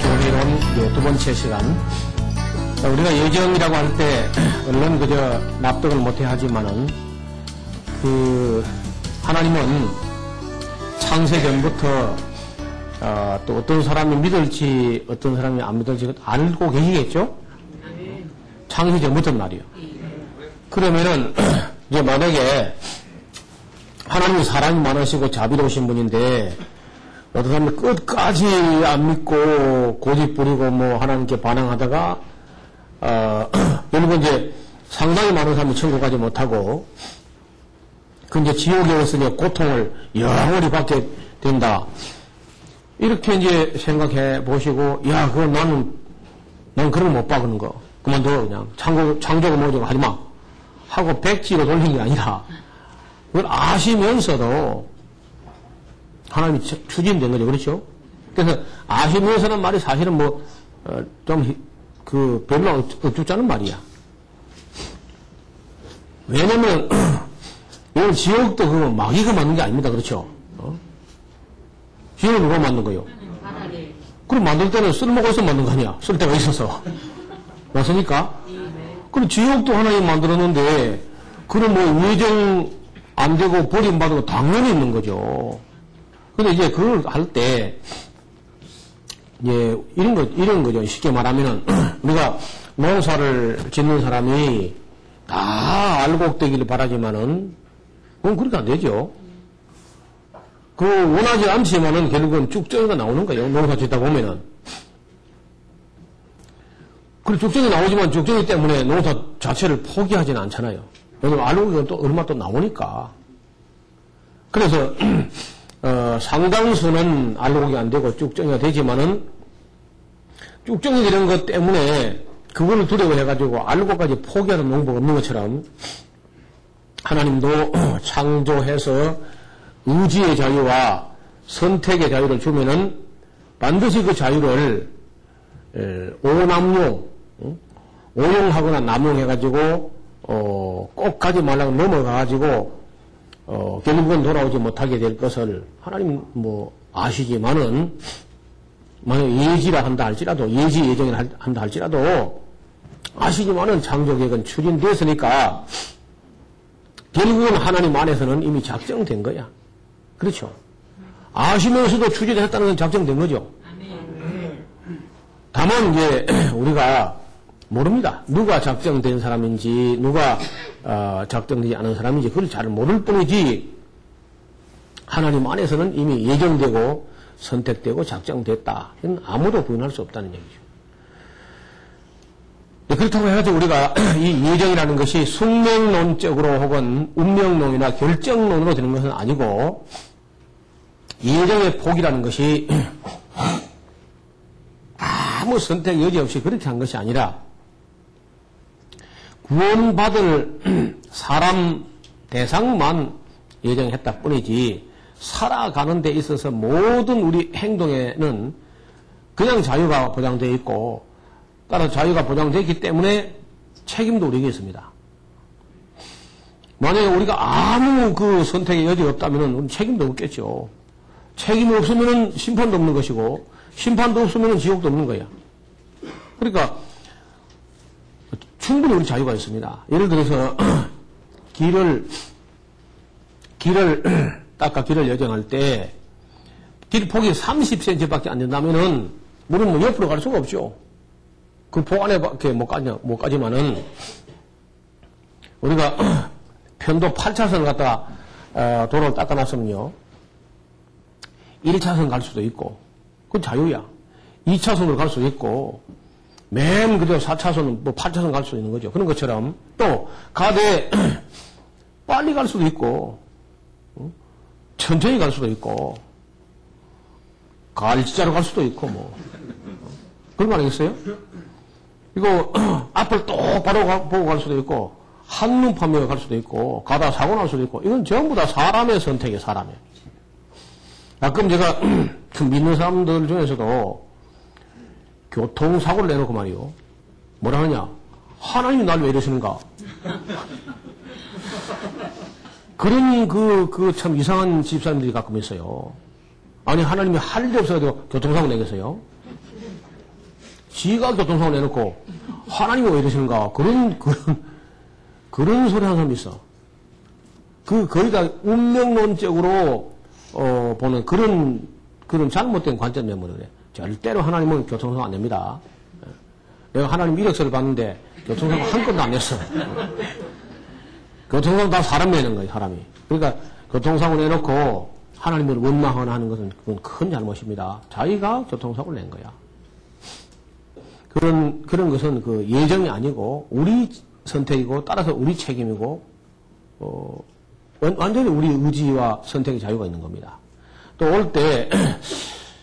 교리론 두 번째 시간. 우리가 예정이라고 할 때, 물론 그저 납득을 못해 하지만은, 하나님은 창세 전부터, 또 어떤 사람이 믿을지, 어떤 사람이 안 믿을지 알고 계시겠죠? 창세 전부터 말이요. 그러면은, 이제 만약에, 하나님이 사랑이 많으시고 자비로우신 분인데, 어떤 사람이 끝까지 안 믿고 고집 부리고 뭐 하나님께 반항하다가 여러분 이제 상당히 많은 사람이 천국 가지 못하고 그 이제 지옥에서 이제 고통을 영원히 받게 된다. 이렇게 이제 생각해 보시고 야 그건 난 그런 거 못 봐 그런 거 그만둬 그냥 창조고 뭐고 하지 마 하고 백지로 돌린 게 아니라 그걸 아시면서도 하나님이 추진된 거죠. 그렇죠? 그래서 아시면서는 말이 사실은 별로 없지 않은 말이야. 왜냐면, 이건 지옥도 마귀가 만든 게 아닙니다. 그렇죠? 지옥은 누가 만든 거요? 그럼 만들 때는 쓸모가 있어서 만든 거 아니야? 쓸 데가 있어서. 맞습니까? 그럼 지옥도 하나님 만들었는데, 그럼 예정 안 되고 버림받은 거 당연히 있는 거죠. 근데 이제 그걸 할 때, 이런 거죠. 쉽게 말하면은, 우리가 농사를 짓는 사람이 다 알곡 되기를 바라지만은, 그건 그렇게 안 되죠. 원하지 않지만은 결국은 쭉정이가 나오는 거예요. 농사 짓다 보면은. 그리고 쭉정이 나오지만 쭉정이 때문에 농사 자체를 포기하지는 않잖아요. 왜냐면 알곡이 또 얼마 또 나오니까. 그래서, 상당수는 알곡이 안 되고 쭉정이가 되지만은 쭉정이 되는 것 때문에 그거를 두려워해가지고 알곡까지 포기하는 농부가 없는 것처럼 하나님도 창조해서 의지의 자유와 선택의 자유를 주면은 반드시 그 자유를 오용하거나 남용해가지고 꼭 가지 말라고 넘어가가지고 결국은 돌아오지 못하게 될 것을 하나님 아시지만은 만약 예지라 한다 할지라도 예정을 한다 할지라도 아시지만은 창조계획은 추진됐으니까 결국은 하나님 안에서는 이미 작정된 거야. 그렇죠? 아시면서도 추진했다는 건 작정된 거죠. 다만 이제 우리가 모릅니다. 누가 작정된 사람인지 누가 작정되지 않은 사람인지 그걸 잘 모를 뿐이지 하나님 안에서는 이미 예정되고 선택되고 작정됐다. 이건 아무도 부인할 수 없다는 얘기죠. 그렇다고 해가지고 우리가 이 예정이라는 것이 숙명론적으로 혹은 운명론이나 결정론으로 되는 것은 아니고 예정의 폭이라는 것이 아무 선택 여지 없이 그렇게 한 것이 아니라 구원받을 사람 대상만 예정했다 뿐이지 살아가는 데 있어서 모든 우리 행동에는 그냥 자유가 보장되어 있고 따라서 자유가 보장되어 있기 때문에 책임도 우리에게 있습니다. 만약에 우리가 아무 그 선택의 여지가 없다면 책임도 없겠죠. 책임이 없으면 심판도 없는 것이고 심판도 없으면 지옥도 없는 거야. 그러니까 충분히 우리 자유가 있습니다. 예를 들어서 길을 여정할 때 길 폭이 30cm밖에 안 된다면은 물은 옆으로 갈 수가 없죠. 그 폭 안에밖에 못 가지만은 우리가 편도 8차선을 갖다가 도로를 닦아놨으면요 1차선 갈 수도 있고 그건 자유야. 2차선으로 갈 수도 있고 맨 그대로 4차선 8차선 갈 수도 있는 거죠. 그런 것처럼 또 가되 빨리 갈 수도 있고 천천히 갈 수도 있고 갈지자로 갈 수도 있고 그런 거 아니겠어요? 이거 앞을 똑바로 보고 갈 수도 있고 한눈 파며 갈 수도 있고 가다 사고 날 수도 있고 이건 전부 다 사람의 선택이에요. 사람의. 가끔 제가 그 믿는 사람들 중에서도 교통사고를 내놓고 말이요. 뭐라 하냐? 하나님이 날 왜 이러시는가? 그런 참 이상한 집사님들이 가끔 있어요. 아니, 하나님이 할 일 없어가지고 교통사고 내겠어요? 지가 교통사고 내놓고 하나님이 왜 이러시는가 그런 소리 하는 사람이 있어. 거의 다 운명론적으로 보는 그런 잘못된 관점 때문에 그래. 절대로 하나님은 교통사고 안 냅니다. 내가 하나님 이력서를 봤는데 교통사고 한 건도 안 냈어. 교통사고 다 사람 내는 거예요, 사람이. 그러니까 교통사고 내놓고 하나님을 원망하거나 하는 것은 그건 큰 잘못입니다. 자기가 교통사고를 낸 거야. 그런 것은 그 예정이 아니고 우리 선택이고 따라서 우리 책임이고 완전히 우리 의지와 선택의 자유가 있는 겁니다. 또 올 때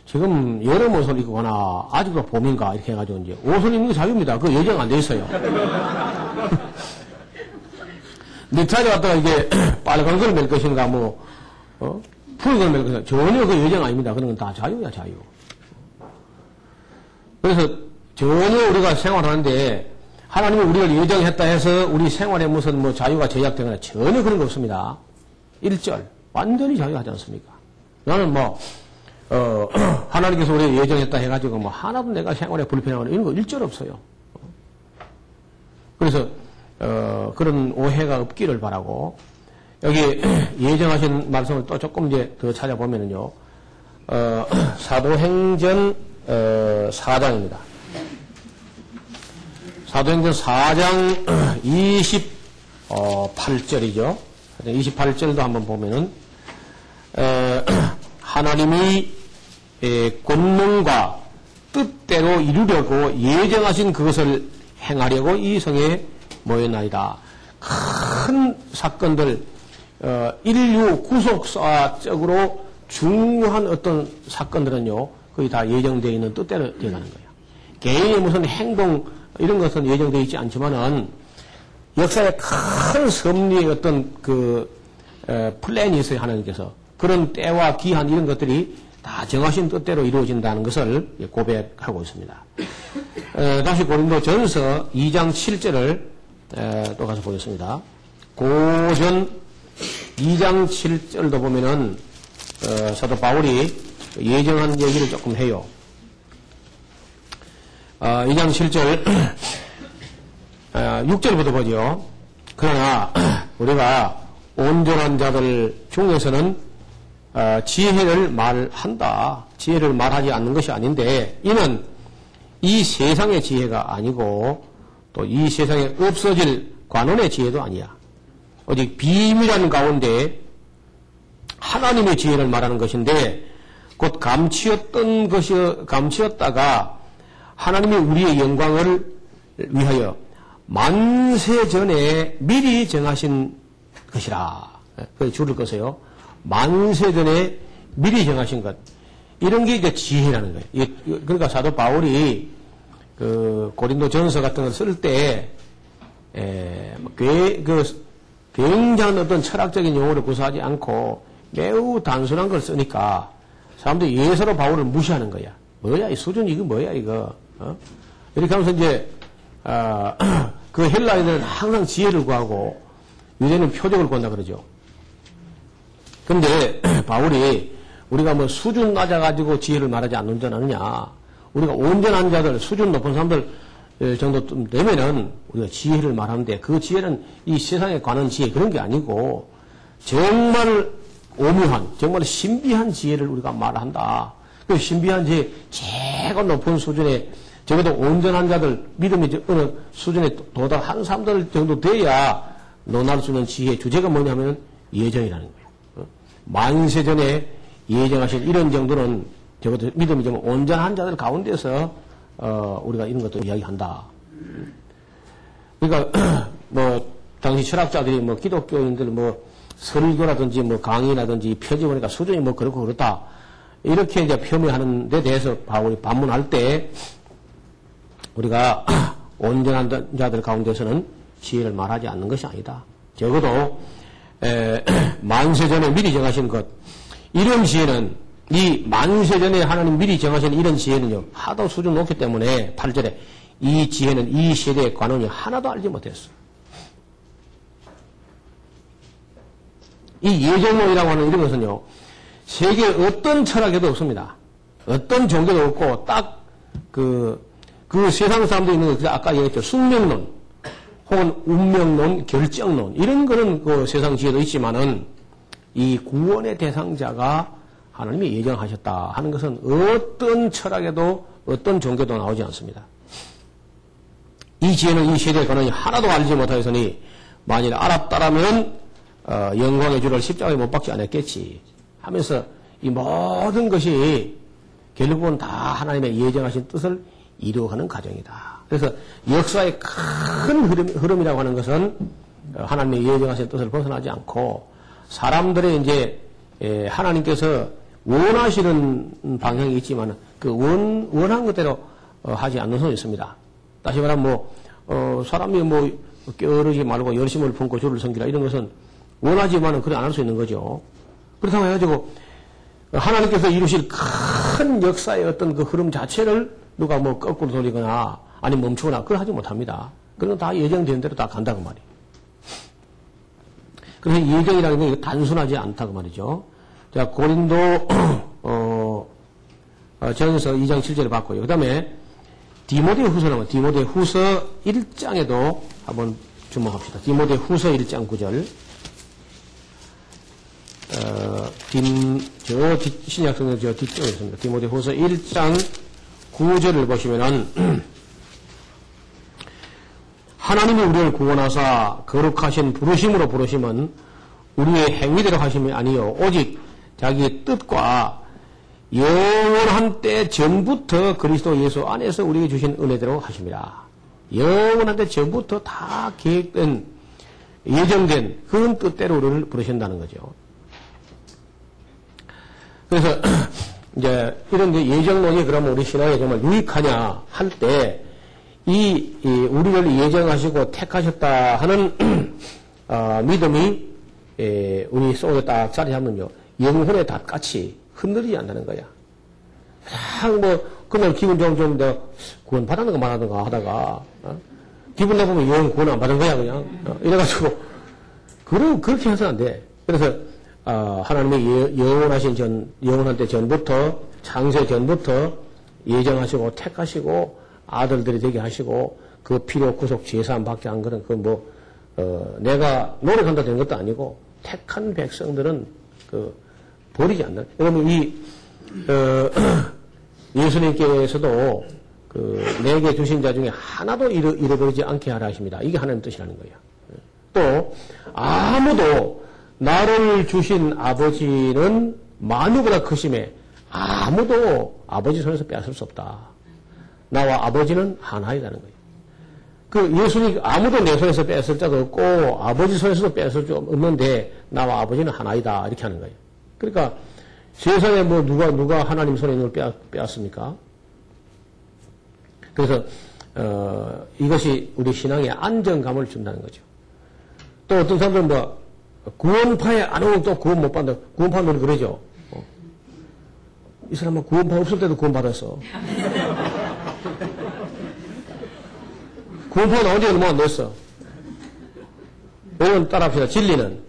지금 여름 옷을 입거나 아직도 봄인가 이렇게 해가지고 이제 옷을 입는 게 자유입니다. 그거 예정 안 돼 있어요. 넥타이를 갖다가 이게 빨간 걸 멜 것인가 푸른 걸 멜 것인가 전혀 그 예정 아닙니다. 그런 건 다 자유야 자유. 그래서 전혀 우리가 생활하는데 하나님이 우리를 예정했다 해서 우리 생활에 무슨 자유가 제약되거나 전혀 그런 거 없습니다. 1절 완전히 자유하지 않습니까? 나는 하나님께서 우리를 예정했다 해가지고 하나도 내가 생활에 불편하거나 이런 거 1절 없어요. 그래서 그런 오해가 없기를 바라고 여기 예정하신 말씀을 또 조금 이제 더 찾아보면은요 사도행전 4장입니다. 사도행전 4장 28절이죠. 28절도 한번 보면은 하나님이 권능과 뜻대로 이루려고 예정하신 그것을 행하려고 이 성에 모였나이다. 큰 사건들, 인류 구속사적으로 중요한 어떤 사건들은요, 거의 다 예정되어 있는 뜻대로 되어가는 거예요. 개인의 무슨 행동, 이런 것은 예정되어 있지 않지만은, 역사의 큰 섭리의 어떤 플랜이 있어요, 하나님께서. 그런 때와 기한 이런 것들이 다 정하신 뜻대로 이루어진다는 것을 고백하고 있습니다. 다시 고린도전서 2장 7절을 또 가서 보겠습니다. 고전 2장 7절도 보면은 사도 바울이 예정한 얘기를 조금 해요. 2장 7절 6절부터 보죠. 그러나 우리가 온전한 자들 중에서는 지혜를 말한다. 지혜를 말하지 않는 것이 아닌데 이는 이 세상의 지혜가 아니고 또 이 세상에 없어질 관원의 지혜도 아니야. 오직 비밀한 가운데 하나님의 지혜를 말하는 것인데 곧 감추었다가 하나님이 우리의 영광을 위하여 만세 전에 미리 정하신 것이라. 그 줄을 꺼서요. 만세 전에 미리 정하신 것. 이런 게 이제 지혜라는 거예요. 그러니까 사도 바울이 고린도 전서 같은 걸 쓸 때, 굉장한 어떤 철학적인 용어를 구사하지 않고 매우 단순한 걸 쓰니까 사람들이 예서로 바울을 무시하는 거야. 뭐야, 이 수준, 이거 뭐야, 이거. 이렇게 하면서 이제, 그 헬라인들은 항상 지혜를 구하고 유대는 표적을 구한다 그러죠. 근데 바울이 우리가 수준 낮아가지고 지혜를 말하지 않느냐. 우리가 온전한 자들, 수준 높은 사람들 정도 되면은 우리가 지혜를 말하는데 그 지혜는 이 세상에 관한 지혜 그런 게 아니고 정말 오묘한, 정말 신비한 지혜를 우리가 말한다. 그 신비한 지혜, 제가 높은 수준에 적어도 온전한 자들, 믿음이 어느 수준에 도달한 사람들 정도 돼야 논할 수 있는 지혜의 주제가 뭐냐면 예정이라는 거예요. 만세 전에 예정하신 이런 정도는 적어도 믿음이 좀 온전한 자들 가운데서 우리가 이런 것도 이야기한다. 그러니까 당시 철학자들이 기독교인들 설교라든지 강의라든지 펴지보니까 수준이 그렇고 그렇다. 이렇게 이제 폄훼하는 데 대해서 바울이 반문할 때 우리가 온전한 자들 가운데서는 지혜를 말하지 않는 것이 아니다. 적어도 만세 전에 미리 정하신 것, 이런 지혜는 이 만세 전에 하나님 미리 정하신 이런 지혜는요 하도 수준 높기 때문에 8절에 이 지혜는 이 세대의 관원이 하나도 알지 못했어. 이 예정론이라고 하는 이런 것은요 세계 어떤 철학에도 없습니다. 어떤 종교도 없고 딱 그 세상 사람들이 있는 거, 아까 얘기했죠. 숙명론, 혹은 운명론, 결정론, 이런 거는 그 세상 지혜도 있지만은, 이 구원의 대상자가 하나님이 예정하셨다 하는 것은 어떤 철학에도, 어떤 종교도 나오지 않습니다. 이 지혜는 이 세대의 권한이 하나도 알지 못하였으니, 만일 알았다라면, 영광의 주를 십자가에 못 박지 않았겠지 하면서 이 모든 것이 결국은 다 하나님의 예정하신 뜻을 이루어가는 과정이다. 그래서 역사의 큰 흐름이라고 하는 것은 하나님의 예정하신 뜻을 벗어나지 않고 사람들의 이제 하나님께서 원하시는 방향이 있지만 그 원한 것대로 하지 않는 선이 있습니다. 다시 말하면 사람이 게으르지 말고 열심을 품고 주를 섬기라 이런 것은 원하지만은 그래 안 할 수 있는 거죠. 그렇다고 해가지고 하나님께서 이루실 큰 역사의 어떤 그 흐름 자체를 누가 거꾸로 돌리거나 아니 멈추거나 그걸 하지 못합니다. 그건 다 예정된 대로 다 간다고 말이에요. 그래서 예정이라는 게 단순하지 않다고 말이죠. 자, 고린도 전서 2장 7절을 봤고요. 그 다음에 디모데 후서는 디모데 후서 1장에도 한번 주목합시다. 디모데 후서 1장 9절. 신약성경 뒷쪽에 있습니다. 디모데 후서 1장 9절을 보시면은, 하나님이 우리를 구원하사 거룩하신 부르심으로 부르심은 우리의 행위대로 하심이 아니요 오직 자기의 뜻과 영원한 때 전부터 그리스도 예수 안에서 우리에게 주신 은혜대로 하심이라. 영원한 때 전부터 다 계획된 예정된 그런 뜻대로 우리를 부르신다는 거죠. 그래서 이제 이런 예정론이 그러면 우리 신앙에 정말 유익하냐 할 때 이 우리를 예정하시고 택하셨다 하는 믿음이 우리 속에 딱 자리 잡으면요 영혼의 닷같이 흔들리지 않는다는 거야. 그냥 그날 기분 좀 더 구원 받았는가 말았는가 하다가 기분 나쁘면 영 구원 안 받은 거야 그냥 이래가지고 그렇게 해서는 안 돼. 그래서 하나님의 영원한 때 전부터 창세 전부터 예정하시고 택하시고 아들들이 되게 하시고 그 필요 구속 제사함 받게 한 거는 내가 노력한다 된 것도 아니고 택한 백성들은 버리지 않는. 여러분 예수님께서도 내게 주신 자 중에 하나도 잃어버리지 않게 하라 하십니다. 이게 하나님 뜻이라는 거예요. 또 아무도 나를 주신 아버지는 만유보다 크심에 아무도 아버지 손에서 빼앗을 수 없다. 나와 아버지는 하나이라는 거예요. 예수님 아무도 내 손에서 빼앗을 자도 없고 아버지 손에서도 빼앗을 수 없는데 나와 아버지는 하나이다 이렇게 하는 거예요. 그러니까 세상에 누가 하나님 손에 있는 걸 빼앗습니까? 그래서 이것이 우리 신앙에 안정감을 준다는 거죠. 또 어떤 사람들은 구원파에 안 오면 또 구원 못 받는다. 구원파는 그러죠. 이 사람은 구원파 없을 때도 구원 받았어. 구원파가 나온 지가 얼마 안 됐어. 여러분 따라합시다. 진리는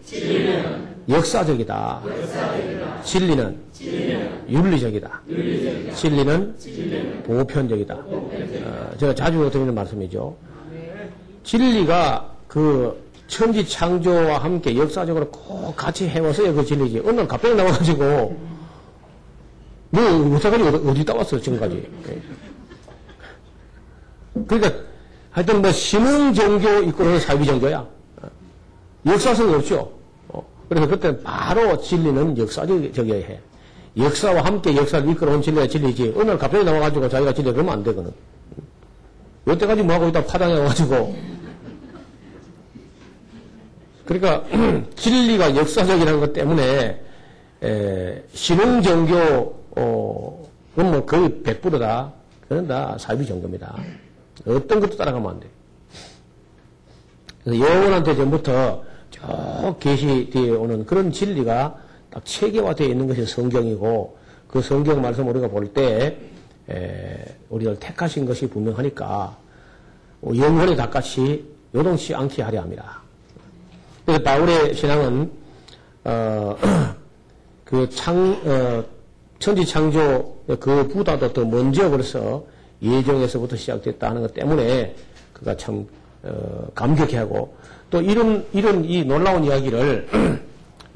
역사적이다. 진리는 윤리적이다. 진리는 보편적이다. 제가 자주 드리는 말씀이죠. 진리가 천지 창조와 함께 역사적으로 꼭 같이 해와서야 그 진리지. 어느 날 갑자기 나와가지고, 여태까지 어디 따왔어, 지금까지. 그러니까, 하여튼 신흥종교 있고 사회종교야. 역사성이 없죠. 그래서 그때는 바로 진리는 역사적이어야 해. 역사와 함께 역사를 이끌어온 진리가 진리지. 어느 날 갑자기 나와가지고 자기가 진리야 그러면 안 되거든. 여태까지 뭐하고 있다 파장해가지고. 그러니까 진리가 역사적이라는 것 때문에 신흥종교 거의 100%다. 그건 다 사이비 종교입니다. 어떤 것도 따라가면 안 돼. 그래서 영원한 때 전부터 쭉 계시되어 오는 그런 진리가 딱 체계화되어 있는 것이 성경이고 그 성경 말씀 우리가 볼 때 우리를 택하신 것이 분명하니까 영혼의 닭같이 요동치 않게 하려 합니다. 그래서 바울의 신앙은 천지 창조 그보다도 더 먼저 벌써 예정에서부터 시작됐다 하는 것 때문에 그가 참 감격해하고 또 이런 이 놀라운 이야기를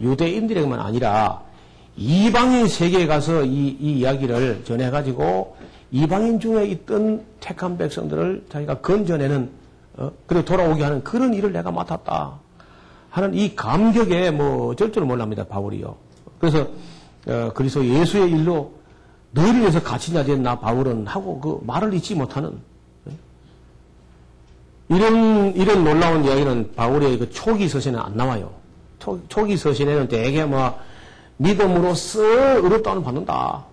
유대인들에게만 아니라 이방인 세계에 가서 이 이야기를 전해가지고 이방인 중에 있던 택한 백성들을 자기가 건져내는 그리고 돌아오게 하는 그런 일을 내가 맡았다 하는 이 감격에 뭐 어쩔 줄 몰랍니다. 바울이요. 그래서 그리스도 예수의 일로 너희를 위해서 갇힌 자 된 나 바울은 하고 그 말을 잊지 못하는 이런 놀라운 이야기는 바울의 그 초기 서신에 안 나와요. 초기 서신에는 대개 뭐 믿음으로써 의롭다함을 받는다.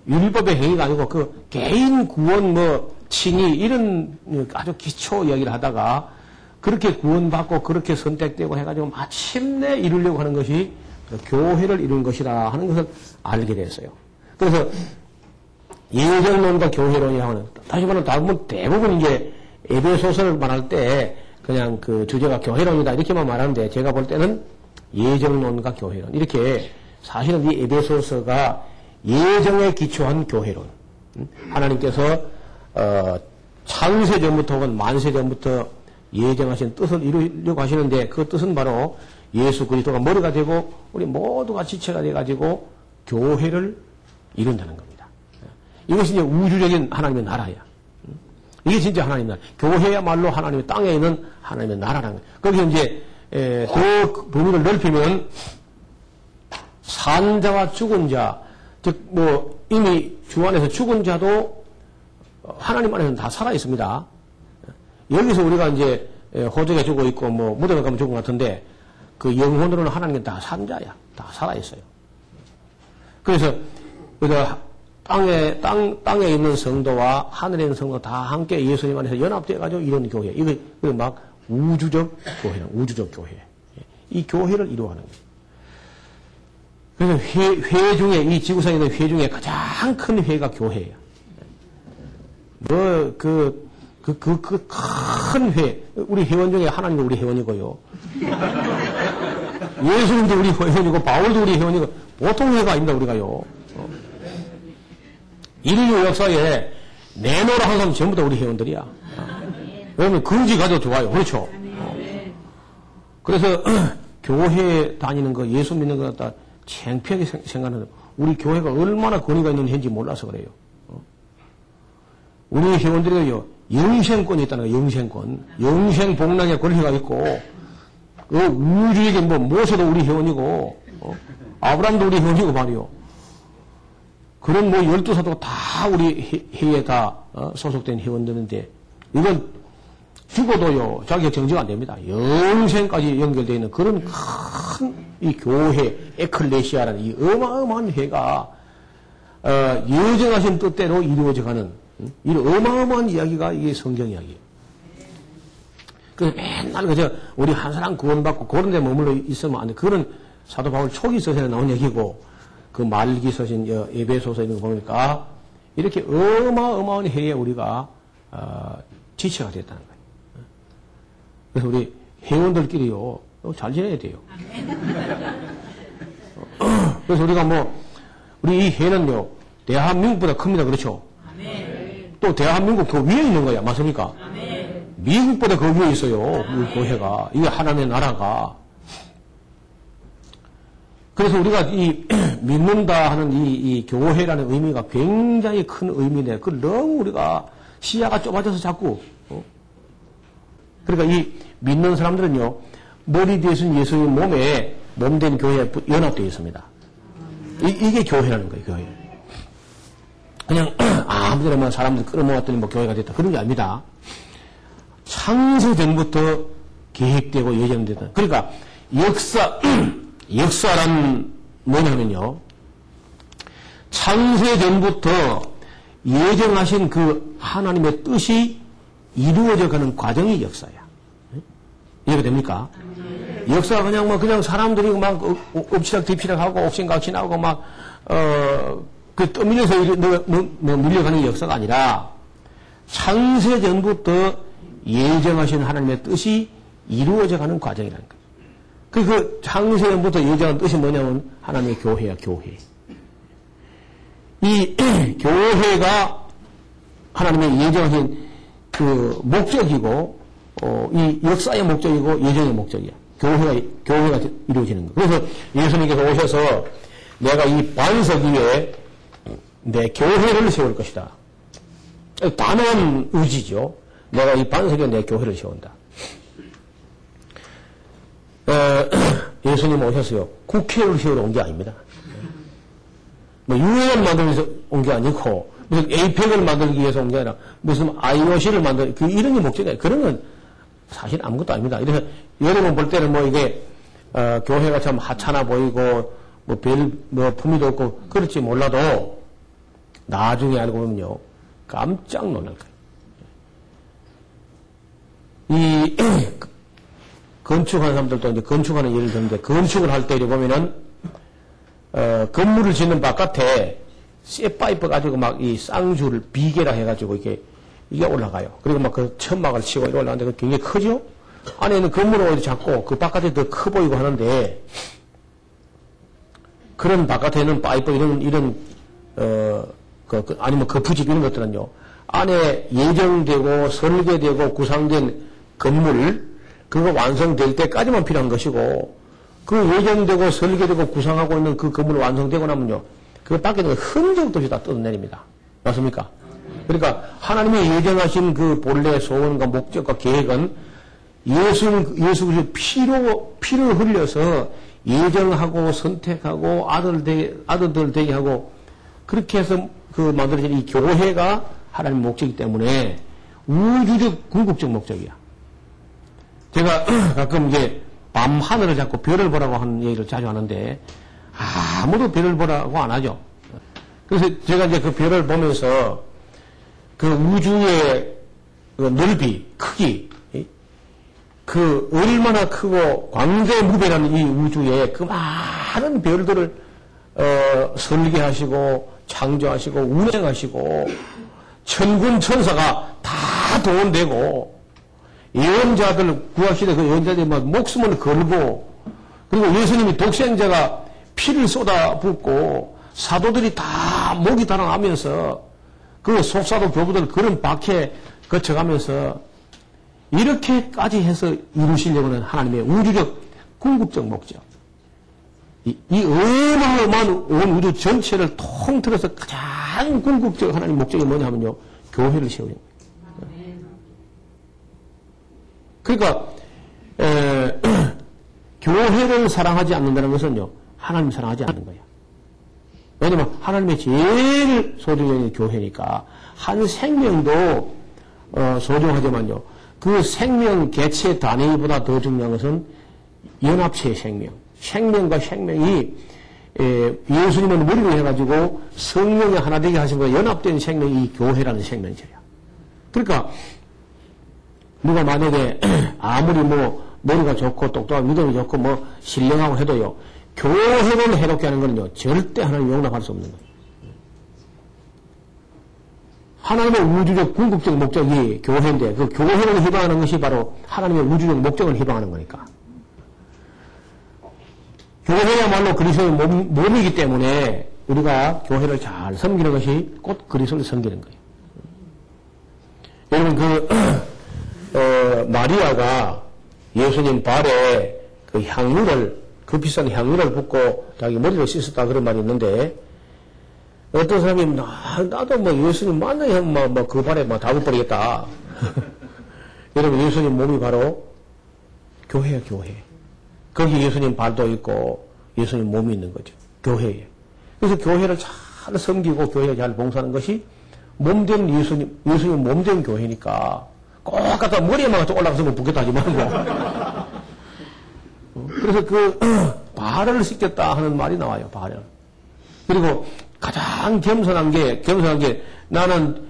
율법의 행위가 아니고 그 개인 구원 뭐 칭의 이런 아주 기초 이야기를 하다가 그렇게 구원받고 그렇게 선택되고 해가지고 마침내 이루려고 하는 것이 교회를 이룬 것이라 하는 것을 알게 됐어요. 그래서 예정론과 교회론이라고 하는 다시 말하면 대부분 이제 에베소서를 말할 때 그냥 그 주제가 교회론이다 이렇게만 말하는데 제가 볼 때는 예정론과 교회론 이렇게 사실은 이 에베소서가 예정에 기초한 교회론 하나님께서 창세 전부터 혹은 만세 전부터 예정하신 뜻을 이루려고 하시는데 그 뜻은 바로 예수 그리스도가 머리가 되고 우리 모두가 지체가 돼가지고 교회를 이룬다는 겁니다. 이것이 이제 우주적인 하나님의 나라야. 이게 진짜 하나님의 나라. 교회야말로 하나님의 땅에 있는 하나님의 나라라는 거예요. 거기서 이제 그 범위를 넓히면 산자와 죽은 자, 즉 뭐 이미 주 안에서 죽은 자도 하나님 안에서는 다 살아 있습니다. 여기서 우리가 이제 호적에 죽어 있고 뭐 무덤에 가면 죽은 것 같은데 그 영혼으로는 하나님은 다 산자야. 다 살아 있어요. 그래서 땅에 있는 성도와 하늘에 있는 성도 다 함께 예수님 안에서 연합되어가지고 이런 교회. 이거 막 우주적 교회는 우주적 교회. 이 교회를 이루어가는 거예요. 그래서 회 중에, 이 지구상에 있는 회 중에 가장 큰 회가 교회예요. 큰 회. 우리 회원 중에 하나님도 우리 회원이고요. 예수님도 우리 회원이고, 바울도 우리 회원이고, 보통 회가 아닙니다, 우리가요. 인류 역사에 내노라 하는 사람 전부 다 우리 회원들이야. 왜냐면 근지 가도 좋아요. 그렇죠? 그래서 교회 다니는 거, 예수 믿는 거 갖다 창피하게 생각하는 우리 교회가 얼마나 권위가 있는 회인지 몰라서 그래요. 우리 회원들이요, 영생권이 있다는 거예요, 영생권. 영생 복락의 권리가 있고, 그 우주에게 뭐, 모세도 우리 회원이고, 아브라함도 우리 회원이고 말이요. 그런 뭐 12사도가 다 우리 회에 다 소속된 회원들인데, 이건 죽어도요, 자기가 정지가 안 됩니다. 영생까지 연결되어 있는 그런 큰 이 교회, 에클레시아라는 이 어마어마한 회가, 예정하신 뜻대로 이루어져 가는, 이 어마어마한 이야기가 이게 성경 이야기예요. 그래서 맨날 그저 우리 한 사람 구원받고 그런 데 머물러 있으면 안 돼. 그거는 사도 바울 초기 서신에 나온 얘기고, 그 말기 서신, 에베소서 있는 거 보니까, 이렇게 어마어마한 해에 우리가, 지체가 됐다는 거예요. 그래서 우리 회원들끼리요, 잘 지내야 돼요. 그래서 우리가 뭐, 우리 이 해는요, 대한민국보다 큽니다. 그렇죠? 또 대한민국 그 위에 있는 거야. 맞습니까? 미국보다 그 위에 있어요. 우리 교회가. 이게 하나님의 나라가. 그래서 우리가 이 믿는다 하는 이 교회라는 의미가 굉장히 큰 의미인데, 그걸 너무 우리가 시야가 좁아져서 자꾸, 그러니까 이 믿는 사람들은요, 머리 되신 예수님 몸에 몸된 교회에 연합되어 있습니다. 이게 교회라는 거예요, 교회. 그냥 아무데나 사람들 끌어모았더니 뭐 교회가 됐다. 그런 게 아닙니다. 창세 전부터 계획되고 예정되다. 그러니까 역사란 뭐냐면요. 창세 전부터 예정하신 그 하나님의 뜻이 이루어져 가는 과정이 역사야. 이해가 됩니까? 역사가 그냥 사람들이 막 엎치락 뒤치락 하고 옥신각신하고 막, 그 떠밀려서 밀려가는 역사가 아니라 창세 전부터 예정하신 하나님의 뜻이 이루어져 가는 과정이라는 거예요. 그 창세 전부터 예정한 뜻이 뭐냐면 하나님의 교회야, 교회. 이 교회가 하나님의 예정하신 목적이고, 이 역사의 목적이고, 예정의 목적이야. 교회가 이루어지는 거. 그래서 예수님께서 오셔서 내가 이 반석 위에 내 교회를 세울 것이다. 단호한 의지죠. 내가 이 반석 위에 내 교회를 세운다. 예수님 오셨어요. 국회를 세우러 온 게 아닙니다. 유엔을 만들기 위해서 온 게 아니고, 무슨 에이펙을 만들기 위해서 온 게 아니라, 무슨 IOC를 이런 게 목적이에요. 그런 건 사실 아무것도 아닙니다. 이래서 여러분 볼 때는 이게, 교회가 참 하찮아 보이고, 품위도 없고, 그렇지 몰라도, 나중에 알고 보면요, 깜짝 놀랄 거예요. 건축하는 사람들도 이제 건축하는 예를 드는데, 건축을 할 때 이렇게 보면은, 건물을 짓는 바깥에 쇠파이프 가지고 막 이 쌍줄, 비계라 해가지고 이게 올라가요. 그리고 막 그 천막을 치고 이렇게 올라가는데 그게 굉장히 크죠? 안에 있는 건물은 오히려 작고 그 바깥에 더 커 보이고 하는데, 그런 바깥에는 파이프 아니면 거푸집 이런 것들은요, 안에 예정되고 설계되고 구상된 건물, 그거 완성될 때까지만 필요한 것이고, 그 예정되고 설계되고 구상하고 있는 그 건물 완성되고 나면요, 그 밖에 있는 흔적도 없이 다 뜯어내립니다. 맞습니까? 그러니까 하나님의 예정하신 그 본래 소원과 목적과 계획은 예수 피를 흘려서 예정하고 선택하고 아들들 되게 하고, 그렇게 해서 만들어진 이 교회가 하나님의 목적이기 때문에 우주적 궁극적 목적이야. 제가 가끔 밤 하늘을 잡고 별을 보라고 하는 얘기를 자주 하는데, 아무도 별을 보라고 안 하죠. 그래서 제가 그 별을 보면서 그 우주의 넓이, 크기, 얼마나 크고 광대무배라는 이 우주에 그 많은 별들을 설계하시고 창조하시고 운행하시고 천군 천사가 다 동원되고, 예언자들 구하시되 그 예언자들이 막 목숨을 걸고, 그리고 예수님이 독생자가 피를 쏟아붓고 사도들이 다 목이 달아나면서 그 속사도 교부들 그런 박해 거쳐가면서 이렇게까지 해서 이루시려고 하는 하나님의 우주적 궁극적 목적, 이 어마어마한 온 우주 전체를 통틀어서 가장 궁극적 하나님 목적이 뭐냐 하면요, 교회를 세우는 거예요. 그러니까 교회를 사랑하지 않는다는 것은요, 하나님 사랑하지 않는 거예요. 왜냐면 하나님의 제일 소중한 교회니까. 한 생명도 소중하지만요, 그 생명 개체 단위보다 더 중요한 것은 연합체의 생명. 생명과 생명이 예수님은 머리를 해가지고 성령이 하나 되게 하신 거예요. 연합된 생명이 이 교회라는 생명체야. 그러니까 누가 만약에 아무리 머리가 좋고 똑똑하고 믿음이 좋고 신령하고 해도요, 교회를 해롭게 하는 거는요, 절대 하나님 용납할 수 없는 거예요. 하나님의 우주적 궁극적 목적이 교회인데, 그 교회를 희망하는 것이 바로 하나님의 우주적 목적을 희망하는 거니까. 교회야말로 그리스도의 몸이기 때문에 우리가 교회를 잘 섬기는 것이 곧 그리스도를 섬기는 거예요. 여러분, 마리아가 예수님 발에 그 향유를, 그 비싼 향유를 붓고 자기 머리를 씻었다 그런 말이 있는데, 어떤 사람이 나도 예수님 만나면 그 발에 다 붓버리겠다. 여러분, 예수님 몸이 바로 교회야, 교회. 거기 예수님 발도 있고 예수님 몸이 있는 거죠. 교회에. 그래서 교회를 잘 섬기고 교회에 잘 봉사하는 것이 몸된 예수님 몸된 교회니까, 꼭 갖다 머리에만 올라가서 붓겠다 하지 말고. 그래서 발을 씻겠다 하는 말이 나와요, 발을. 그리고 가장 겸손한 게 나는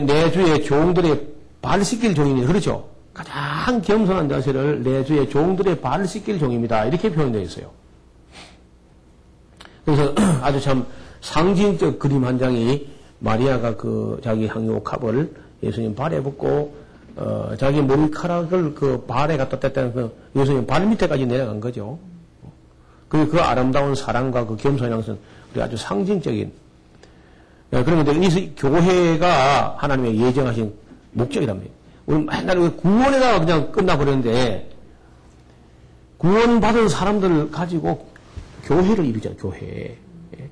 내 주의 종들의 발 씻길 종이니, 그렇죠? 가장 겸손한 자세를 내 주의 종들의 발을 씻길 종입니다. 이렇게 표현되어 있어요. 그래서 아주 참 상징적 그림 한 장이 마리아가 자기 향유 컵을 예수님 발에 붓고, 자기 머리카락을 그 발에 갖다 댔다는 예수님 발 밑에까지 내려간 거죠. 그 아름다운 사랑과 그 겸손한 것은 우리 아주 상징적인, 그런데 이 교회가 하나님의 예정하신 목적이랍니다. 우리 맨날 구원에다가 그냥 끝나버렸는데, 구원받은 사람들을 가지고 교회를 이루잖아요, 교회. 예.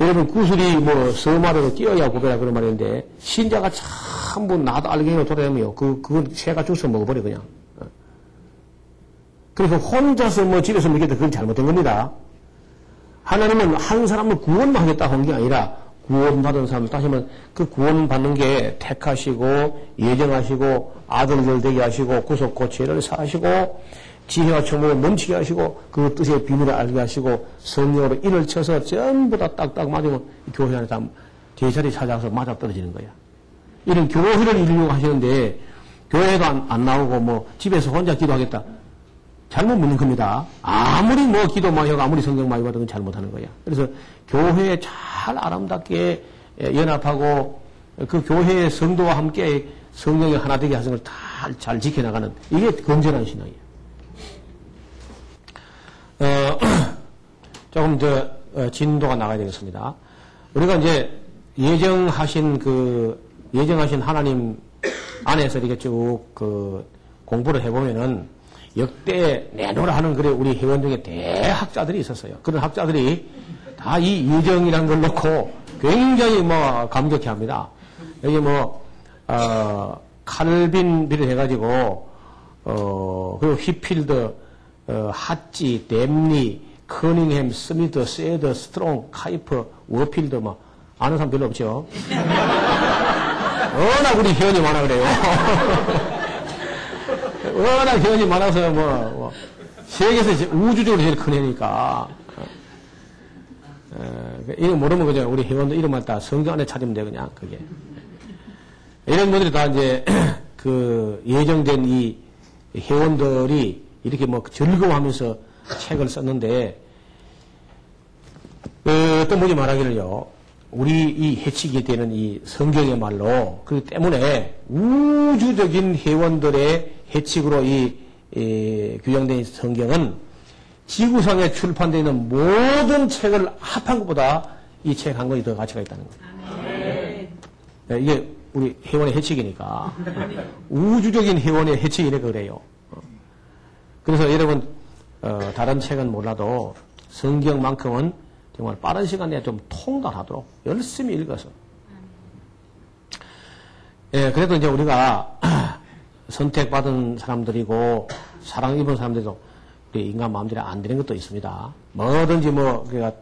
여러분, 구슬이 뭐, 서마르로 끼어야 고배라 그런 말인데, 신자가 전부 나도 알갱이로 돌아다니며, 그건 새가 주워 먹어버려, 그냥. 그래서 혼자서 뭐 집에서 먹겠다, 그건 잘못된 겁니다. 하나님은 한 사람을 구원만 하겠다 한 게 아니라, 구원받은 사람, 다시 하면 그 구원받는 게 택하시고, 예정하시고, 아들들 되게 하시고, 구속고 죄를 사하시고, 지혜와 청목을 넘치게 하시고, 그 뜻의 비밀을 알게 하시고, 성령으로 인을 쳐서 전부 다 딱딱 맞으면 교회 안에 다 제자리 찾아가서 맞아 떨어지는 거야. 이런 교회를 이루려고 하시는데, 교회도 안 나오고, 뭐, 집에서 혼자 기도하겠다. 잘못 묻는 겁니다. 아무리 뭐 기도 많이 하고, 아무리 성경 많이 받으면 잘못하는 거야. 그래서 교회에 잘 아름답게 연합하고, 그 교회의 성도와 함께 성령이 하나 되게 하는 걸 잘 지켜나가는, 이게 건전한 신앙이에요. 조금 진도가 나가야 되겠습니다. 우리가 이제 예정하신 하나님 안에서 이렇게 쭉 공부를 해보면은 역대 내노라 하는 그래 우리 회원 중에 대학자들이 있었어요. 그런 학자들이 다 이 예정이라는 걸 놓고 굉장히 뭐 감격해 합니다. 여기 칼빈 비롯해가지고, 그리고 휘필드, 핫지, 댐리, 커닝햄, 스미드, 세드, 스트롱, 카이퍼, 워필드, 아는 사람 별로 없죠? 워낙 우리 회원이 많아 그래요. 워낙 회원이 많아서 세계에서 우주적으로 제일 큰 애니까. 이름 모르면 그냥 우리 회원들 이름만 다 성경 안에 찾으면 돼, 그냥, 그게. 이런 분들이 다 이제, 예정된 이 회원들이 이렇게 즐거워하면서 책을 썼는데, 어떤 분이 말하기를요, 우리 이 해치게 되는 이 성경의 말로, 그렇기 때문에 우주적인 회원들의 해칙으로 규정된 성경은 지구상에 출판되어 있는 모든 책을 합한 것보다 이 책 한 권이 더 가치가 있다는 거예요. 이게 우리 회원의 해칙이니까. 우주적인 회원의 해칙이니까 그래요. 그래서 여러분, 다른 책은 몰라도 성경만큼은 정말 빠른 시간 내에 좀 통달하도록 열심히 읽어서. 그래도 이제 우리가 선택받은 사람들이고 사랑 입은 사람들도 인간 마음대로 안 되는 것도 있습니다. 뭐든지 그러니까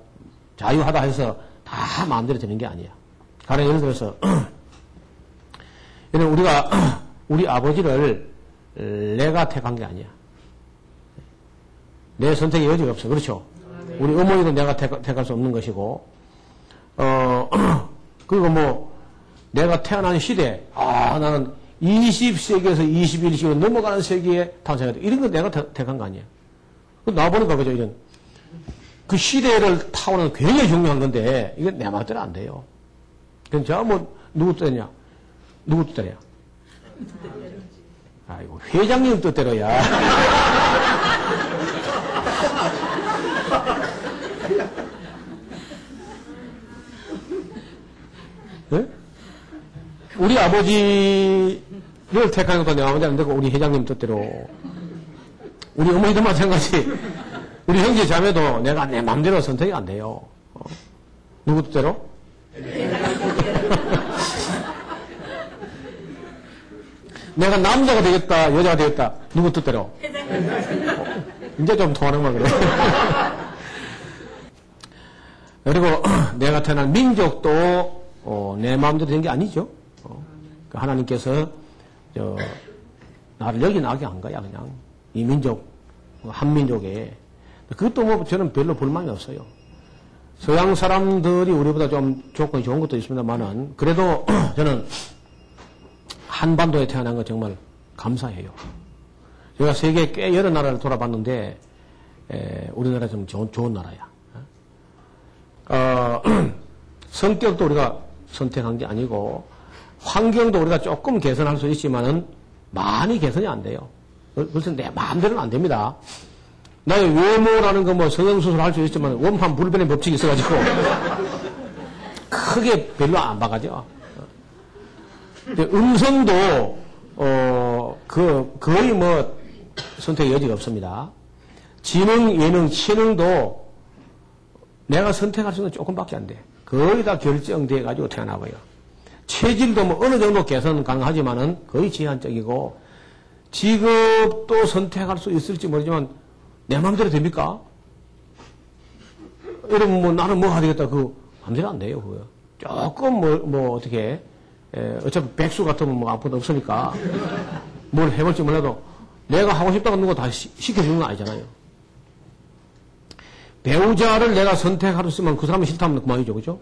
자유하다 해서 다 마음대로 되는 게 아니야. 가령 예를 들어서, 우리 아버지를 내가 택한 게 아니야. 내 선택의 여지가 없어. 그렇죠? 우리 어머니도 내가 택할 수 없는 것이고, 그리고 내가 태어난 시대, 나는 20세기에서 21세기로 넘어가는 세기에 탄생했다. 이런 거 내가 택한 거 아니야. 나와보니까, 그죠, 이런. 그 시대를 타고는 굉장히 중요한 건데, 이건 내 말대로 안 돼요. 그럼 제가 누구 뜻대로냐? 누구 뜻대로야? 아이고, 회장님 뜻대로야. 네? 우리 아버지를 택하는 것도 내 마음대로 안 되고, 우리 회장님 뜻대로. 우리 어머니도 마찬가지. 우리 형제 자매도 내가 내 마음대로 선택이 안 돼요. 누구 뜻대로? 내가 남자가 되겠다, 여자가 되겠다. 누구 뜻대로? 이제 좀 통하는 거 그래. 그리고 내가 태어난 민족도 내 마음대로 된 게 아니죠. 하나님께서 나를 여기 나게 한 거야, 그냥. 이 민족, 한민족에. 그것도 저는 별로 불만이 없어요. 서양 사람들이 우리보다 좀 조건이 좋은 것도 있습니다만은, 그래도 저는 한반도에 태어난 거 정말 감사해요. 제가 세계 꽤 여러 나라를 돌아봤는데, 우리나라 좀 좋은 나라야. 성격도 우리가 선택한 게 아니고, 환경도 우리가 조금 개선할 수 있지만은, 많이 개선이 안 돼요. 그래서 내 마음대로는 안 됩니다. 나의 외모라는 거 성형수술 할 수 있지만, 원판 불변의 법칙이 있어가지고, 크게 별로 안 봐가죠. 음성도, 거의 뭐, 선택의 여지가 없습니다. 지능, 예능, 치능도 내가 선택할 수 있는 조금밖에 안 돼. 거의 다 결정돼가지고 태어나고요. 체질도 뭐 어느 정도 개선 가능하지만은 거의 제한적이고, 직업도 선택할 수 있을지 모르지만, 내 마음대로 됩니까? 여러분, 뭐, 나는 뭐 해야 되겠다. 그거, 마음대로 안 돼요, 그거. 조금 어떻게, 어차피 백수 같으면 뭐 아무것도 없으니까, 뭘 해볼지 몰라도, 내가 하고 싶다고 누가 다 시켜주는 건 아니잖아요. 배우자를 내가 선택할 수 있으면 그 사람이 싫다면 그만이죠, 그죠?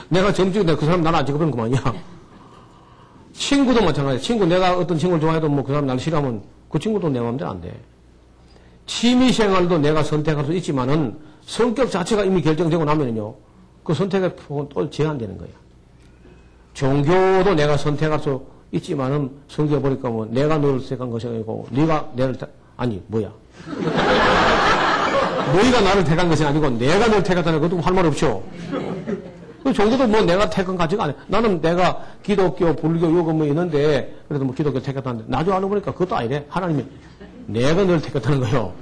내가 점찍인데 그 사람 나를 안 찍어버리면 그만이야. 친구도 마찬가지야. 내가 어떤 친구를 좋아해도 뭐 그 사람 나를 싫어하면 그 친구도 내 마음대로 안 돼. 취미 생활도 내가 선택할 수 있지만은 성격 자체가 이미 결정되고 나면은요, 그 선택의 폭은 또 제한되는 거예요. 종교도 내가 선택할 수 있지만은 성경해보니까 뭐 내가 너를 택한 것이 아니고 네가 뭐야. 너희가 나를 택한 것이 아니고 내가 너를 택했다는 것도 할 말 없죠. 그 종교도 뭐 내가 택한 가치가 아니야. 나는 내가 기독교, 불교, 요거 뭐 있는데 그래도 뭐 기독교 택했다는데 나중에 알고 보니까 그것도 아니래. 하나님이 내가 너를 택했다는 거요.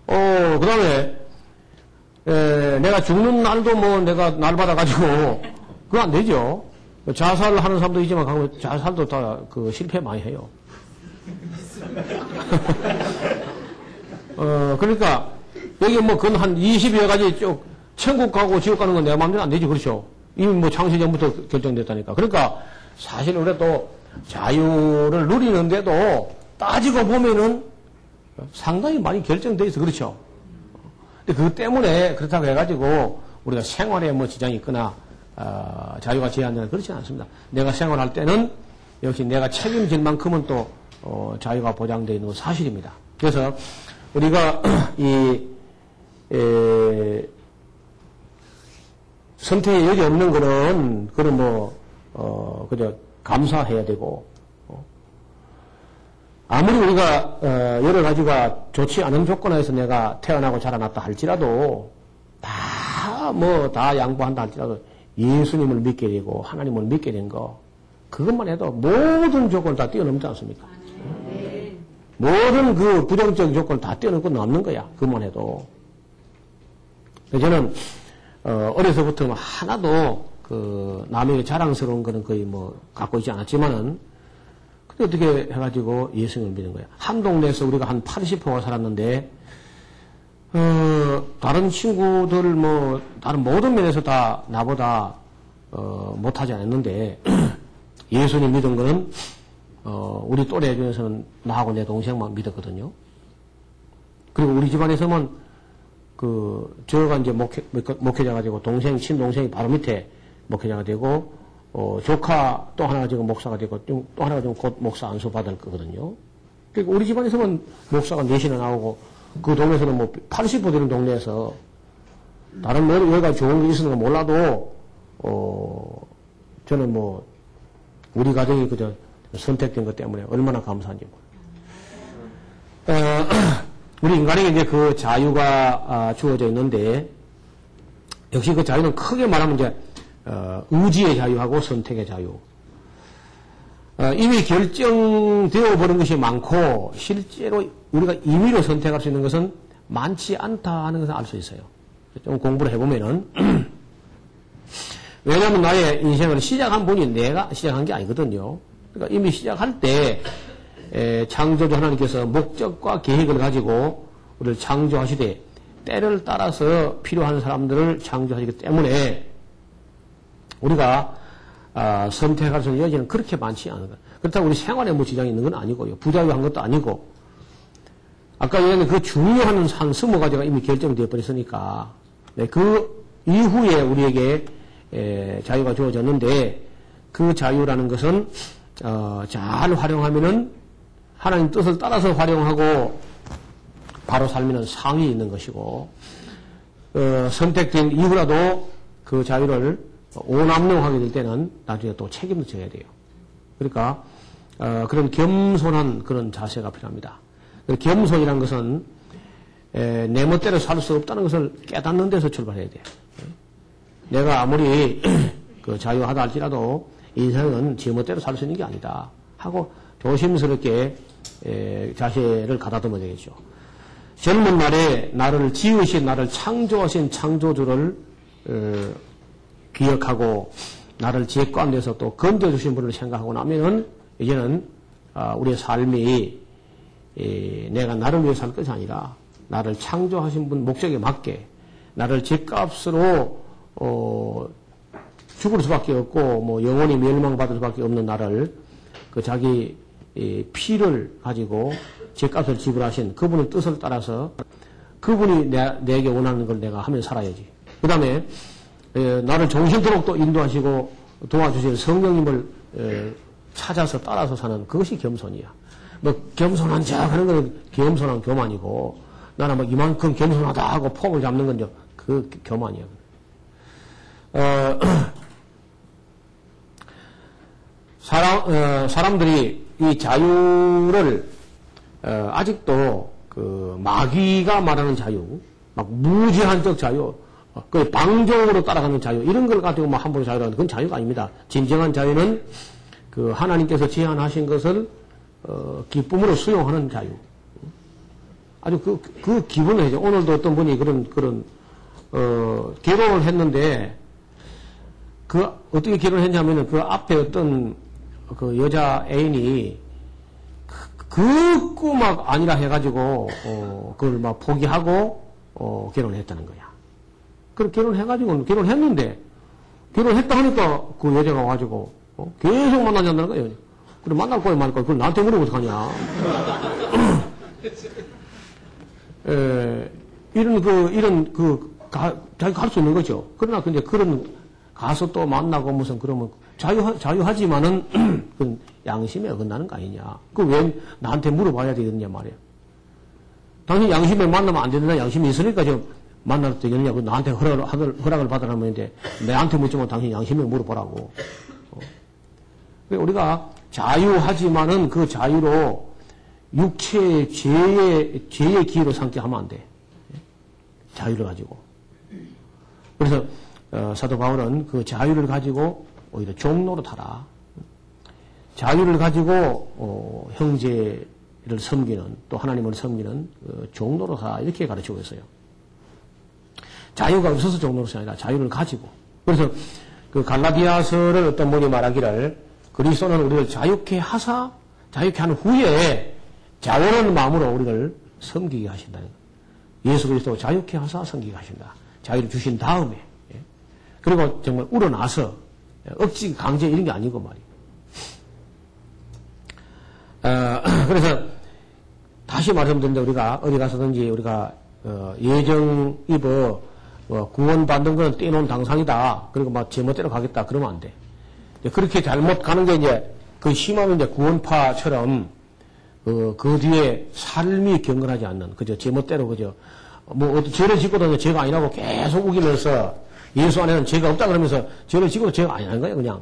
그 다음에 내가 죽는 날도 뭐 내가 날 받아가지고 그거 안 되죠. 자살을 하는 사람도 있지만 자살도 다 그 실패 많이 해요. 그러니까 여기 뭐 그건 한 20여 가지 쭉 천국 가고 지옥 가는 건 내 마음대로 안 되지, 그렇죠? 이미 뭐 창세 전부터 결정됐다니까. 그러니까 사실 우리도 자유를 누리는데도 따지고 보면은 상당히 많이 결정돼 있어, 그렇죠? 근데 그것 때문에 그렇다고 해가지고 우리가 생활에 뭐 지장이 있거나 자유가 제한되는 그렇지는 않습니다. 내가 생활할 때는 역시 내가 책임질 만큼은 또 자유가 보장되어 있는 건 사실입니다. 그래서 우리가 선택의 여지 없는 거는 그런 그저 감사해야 되고 아무리 우리가 여러 가지가 좋지 않은 조건에서 내가 태어나고 자라났다 할지라도 다 양보한다 할지라도 예수님을 믿게 되고 하나님을 믿게 된 거 그것만 해도 모든 조건을 다 뛰어넘지 않습니까? 모든 그 부정적 조건을 다 뛰어넘고 넘는 거야. 그것만 해도. 저는 어려서부터 하나도 그 남에게 자랑스러운 거는 거의 뭐 갖고 있지 않았지만은 어떻게 해가지고 예수님을 믿는 거야. 한 동네에서 우리가 한 80호가 살았는데 다른 친구들 다른 모든 면에서 다 나보다 못하지 않았는데 예수님 믿은 거는 우리 또래 중에서는 나하고 내 동생만 믿었거든요. 그리고 우리 집안에서만 저가 이제 목회자 가지고 친동생이 바로 밑에 목회자가 되고 조카 또 하나가 지금 목사가 되고 또 하나가 지금 곧 목사 안수 받을 거거든요. 그러니까 우리 집안에서만 목사가 넷이나 나오고 그 동네에서는 80호 되는 동네에서 다른 여기가 좋은 게 있으는 건 몰라도 저는 우리 가정이 그저 선택된 것 때문에 얼마나 감사한지 우리 인간에게 이제 그 자유가 주어져 있는데 역시 그 자유는 크게 말하면 이제 의지의 자유하고 선택의 자유. 이미 결정되어 버린 것이 많고 실제로 우리가 임의로 선택할 수 있는 것은 많지 않다 하는 것을 알 수 있어요. 좀 공부를 해보면은 왜냐하면 나의 인생을 시작한 분이 내가 시작한 게 아니거든요. 그러니까 이미 시작할 때 창조주 하나님께서 목적과 계획을 가지고 우리를 창조하시되 때를 따라서 필요한 사람들을 창조하시기 때문에 우리가 선택할 수 있는 여지는 그렇게 많지 않은 거예요. 그렇다고 우리 생활에 지장이 있는 건 아니고요. 부자유한 것도 아니고 아까 얘기한 그 중요한 한 20가지가 이미 결정되어 버렸으니까 그 이후에 우리에게 자유가 주어졌는데 그 자유라는 것은 잘 활용하면은 하나님 뜻을 따라서 활용하고 바로 살면은 상이 있는 것이고 선택된 이후라도 그 자유를 오남용하게 될 때는 나중에 또 책임을 져야 돼요. 그러니까 그런 겸손한 그런 자세가 필요합니다. 겸손이라는 것은 내 멋대로 살 수 없다는 것을 깨닫는 데서 출발해야 돼요. 내가 아무리 그 자유하다 할지라도 인생은 지멋대로 살 수 있는 게 아니다 하고 조심스럽게 자세를 가다듬어야 되겠죠. 젊은 날에 나를 지으신, 나를 창조하신 창조주를 기억하고 나를 죄 가운데서 또 건져주신 분을 생각하고 나면은 이제는 우리의 삶이 내가 나를 위해 살 것이 아니라 나를 창조하신 분 목적에 맞게 나를 죄값으로 죽을 수밖에 없고 뭐 영원히 멸망받을 수밖에 없는 나를 그 자기 피를 가지고 죄값을 지불하신 그분의 뜻을 따라서 그분이 내게 원하는 걸 내가 하면 살아야지. 그 다음에 나를 정신토록 또 인도하시고 도와주실 성령님을 찾아서 따라서 사는 그것이 겸손이야. 뭐 겸손한 자 하는 건 겸손한 교만이고 나는 뭐 이만큼 겸손하다 하고 폼을 잡는 건 그 교만이야. 사람들이 이 자유를 아직도 그 마귀가 말하는 자유, 막 무제한적 자유, 그 방종으로 따라가는 자유 이런 걸 가지고 막 함부로 자유라는 그건 자유가 아닙니다. 진정한 자유는 그 하나님께서 제한하신 것을 기쁨으로 수용하는 자유. 아주 그 기분을 해죠. 오늘도 어떤 분이 그런 결혼을 했는데 그 어떻게 결혼을 했냐면은 그 앞에 어떤 그 여자 애인이 그 막 아니라 해가지고 그걸 막 포기하고 결혼했다는 거야. 그렇게 결혼해가지고 결혼했는데 결혼했다 하니까 그 여자가 와가지고 계속 만나자는 거예요. 그래 만날 거야 말 거야. 그걸 나한테 물어보면 어떡하냐. 자기가 할 수 있는 거죠. 그러나 근데 그런 가서 또 만나고 무슨 그러면 자유하지만은 그건 양심에 어긋나는 거 아니냐. 그 왜 나한테 물어봐야 되겠냐 말이야. 당신 양심에 만나면 안 된다. 양심이 있으니까 지금 만나도 되겠냐. 그 나한테 허락을 받으라면 이제 내한테 묻지만 당신 양심에 물어보라고. 우리가 자유하지만은 그 자유로 육체의 죄의 기회로 삼게 하면 안 돼. 자유를 가지고. 그래서 사도 바울은 그 자유를 가지고 오히려 종로로 타라. 자유를 가지고 형제를 섬기는 또 하나님을 섬기는 종로로 타 이렇게 가르치고 있어요. 자유가 없어서 종로로서 아니라 자유를 가지고. 그래서 그 갈라디아서를 어떤 분이 말하기를 그리스도는 우리를 자유케 하사 자유케 한 후에 자원하는 마음으로 우리를 섬기게 하신다는 거예요. 예수 그리스도 자유케 하사 섬기게 하신다. 자유를 주신 다음에 그리고 정말 우러나서 억지 강제 이런 게 아니고 말이에요. 그래서 다시 말씀드린다. 우리가 어디 가서든지 우리가 예정 입어 구원받는 건 떼놓은 당상이다. 그리고 막 제멋대로 가겠다. 그러면 안 돼. 그렇게 잘못 가는 게 이제 그 심하면 이제 구원파처럼 그 뒤에 삶이 경건하지 않는 그저 제멋대로 그저 뭐 어떤 죄를 짓고도 죄가 아니라고 계속 우기면서 예수 안에는 죄가 없다 그러면서 죄를 짓고도 죄가 아니라는 거예요. 그냥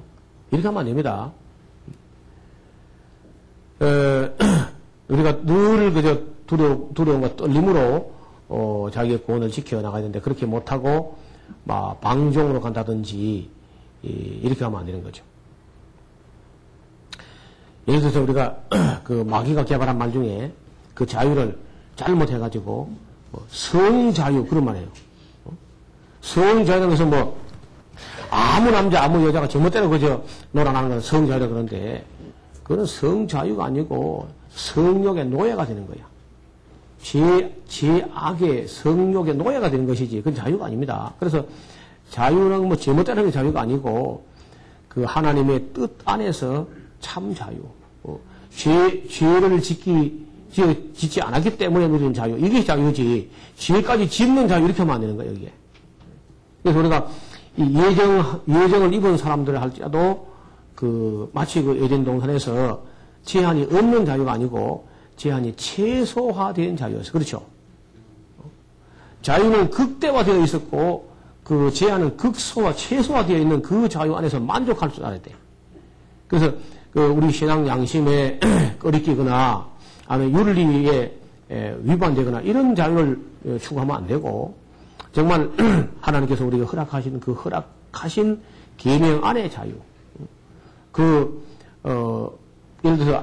이렇게 하면 안 됩니다. 우리가 늘 그저 두려움과 떨림으로 자기의 구원을 지켜나가야 되는데 그렇게 못하고 막 방종으로 간다든지 이렇게 하면 안 되는 거죠. 예를 들어서 우리가 그 마귀가 개발한 말 중에 그 자유를 잘못해가지고 성자유 그런 말이에요. 성자유라는 것은 뭐 아무 남자 아무 여자가 제멋대로 그저 놀아나는 건 성자유라 그러는데 그건 성자유가 아니고 성욕의 노예가 되는 거야. 죄악의 성욕의 노예가 되는 것이지 그건 자유가 아닙니다. 그래서 자유는 뭐 제멋대로 하는 자유가 아니고 그 하나님의 뜻 안에서 참 자유. 죄를 짓지 않았기 때문에 누리는 자유. 이게 자유지. 죄까지 짓는 자유 이렇게 하면 안 되는 거예요, 이게. 그래서 우리가 이 예정을 입은 사람들 할지라도 마치 그 에덴 동산에서 제한이 없는 자유가 아니고 제한이 최소화된 자유였어요. 그렇죠? 자유는 극대화되어 있었고 그 제한은 극소화, 최소화되어 있는 그 자유 안에서 만족할 줄 알아야 돼. 그래서 우리 신앙 양심에 꺼리끼거나 아니면 윤리에 위반되거나 이런 자유를 추구하면 안 되고 정말 하나님께서 우리가 허락하시는 그 명백하신 계명 안의 자유. 예를 들어서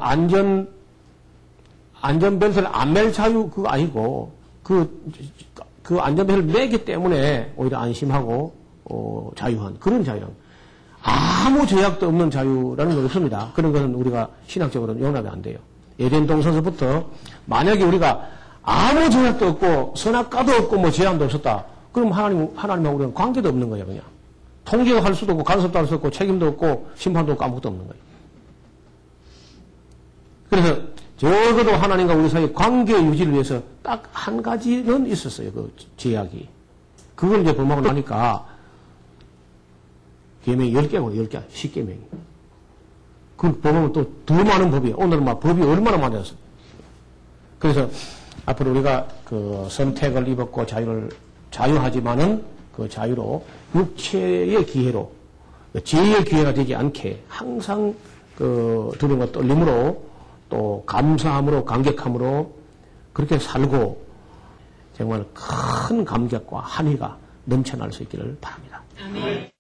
안전벨트를 안 맬 자유, 그거 아니고, 그 안전벨트를 매기 때문에 오히려 안심하고, 자유한, 그런 자유란. 아무 제약도 없는 자유라는 건 없습니다. 그런 것은 우리가 신학적으로는 용납이 안 돼요. 에덴 동산서부터 만약에 우리가 아무 제약도 없고, 선악과도 없고, 뭐 제한도 없었다. 그럼 하나님하고 우리는 관계도 없는 거예요, 그냥. 통제할 수도 없고, 간섭도 할 수 없고, 책임도 없고, 심판도 없고, 아무것도 없는 거예요. 그래서 적어도 하나님과 우리 사이의 관계 유지를 위해서 딱 한 가지는 있었어요. 그 제약이. 그걸 이제 범하고 나니까 계명이 10개고 10개, 10계명이. 그걸 범하면 또 더 많은 법이에요. 오늘은 막 법이 얼마나 많아졌어요. 그래서 앞으로 우리가 그 선택을 입었고 자유하지만은 그 자유로 육체의 기회로 죄의 기회가 되지 않게 항상 그 두려움과 떨림으로 또 감사함으로 감격함으로 그렇게 살고 정말 큰 감격과 한의가 넘쳐날 수 있기를 바랍니다. 아멘.